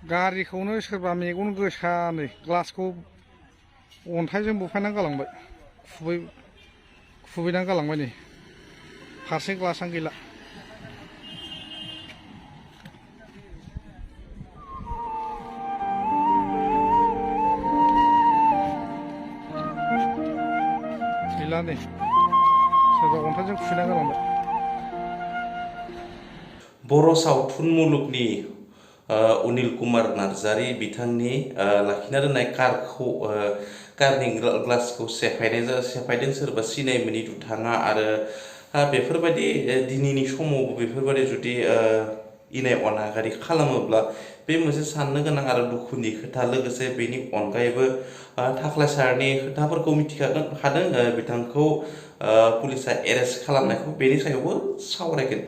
गारिखौनो सोरबा मेगन गोसानो ग्लासखौ अन्थाइजों बुफायनानै गालांबाय खुबैनानै गालांबाय नै फारसे ग्लासानो गैला गैला नै सोरबा अन्थाइजों खुबैनानै गालांबाय बर' सावथुन मुलुगनि अनिल कुमार नार्जारी बिथांनि लाखिना दोननाय कारनि ग्लासखौ सेफायदों सोरबा सिनाय मोनि दुथाङा आरो बेफोरबायदि दिनैनि समाव बेफोरबायदि जुदि इनाय अनागारि खालामोब्ला बे मोनसे साननो गोनां आरो दुखुनि खोथा लोगोसे बेनि अनगायैबो थाख्लाय सारनि खोथाफोरखौ मिथिखादों बिथांखौ पुलिसा एरेस्ट खालामनायखौ बेनि सायावबो सावरायगोन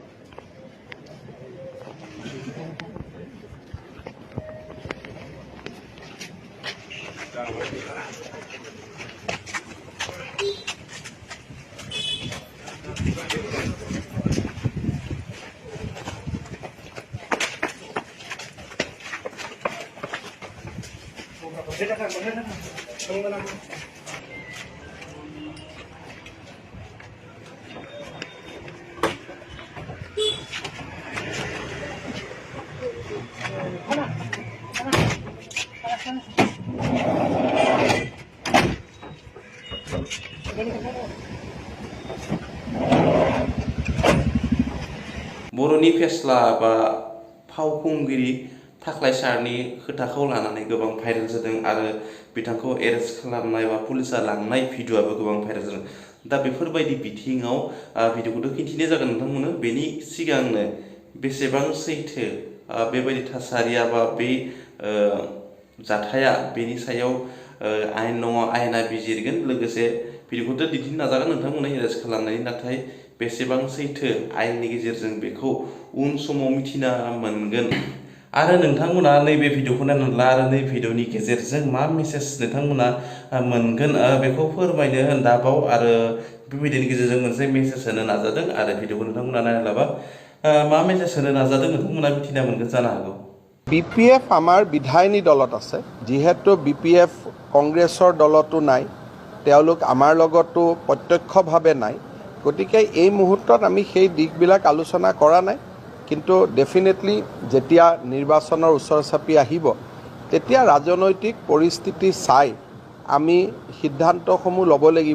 बर'नि फेस्ला बा फावखुंग्रि थाख्लाय सारनि खोथाखौ लानानै गोबां भाइरेल जादों आरो बिथांखौ एरेस्ट खालामनाय बा पुलिसा लांनाय भिडिअ'आबो गोबां भाइरेल जादों दा बेफोरबायदि बिथिङाव भिडिअ'खौथ' खिन्थिनाय जागोन नोंथांमोननो बेनि सिगांनो बेसेबां सैथो बेबायदि थासारिया बा बे जाथाया बेनि सायाव आयेन दङ आयेना बिजिरगोन लोगोसे भिडिअ'खौथ' दिन्थिनो नाजागोन नोंथांमोननो एरेस्ट खालामनायनि नाथाय बेसेबां सैथो आयेननि गेजेरजों बेखौ उन समाव मिथिना मोनगोन आरो नोंथांमोना नैबे भिडिअ'खौ नायनानै ला आरो नै भिडिअ'नि गेजेरजों मा मेसेज नोंथांमोना मोनगोन बेखौ फोरमायनो दाबाव आरो बेबायदिनि गेजेरजों मोनसे मेसेज होनो नाजादों आरो भिडिअ'खौ नोंथांमोना नायना लाबा मा मेसेज होनो नाजादों नोंथांमोना मिथिना मोनगोन जानो हागौ BPF আমাৰ বিধায়িনী দলত আছে যিহেতু BPF কংগ্ৰেছৰ দলতো নাই তেওঁলোক আমাৰ লগতো প্ৰত্যক্ষভাৱে নাই গতিকে এই মুহূৰ্তত আমি সেই দিশবিলাক আলোচনা কৰা নাই কিন্তু ডেফিনেটলি যেতিয়া নিৰ্বাচনৰ ওচৰ চাপি আহিব তেতিয়া ৰাজনৈতিক পৰিস্থিতি চাই আমি সিদ্ধান্তসমূহ ল'ব লাগিব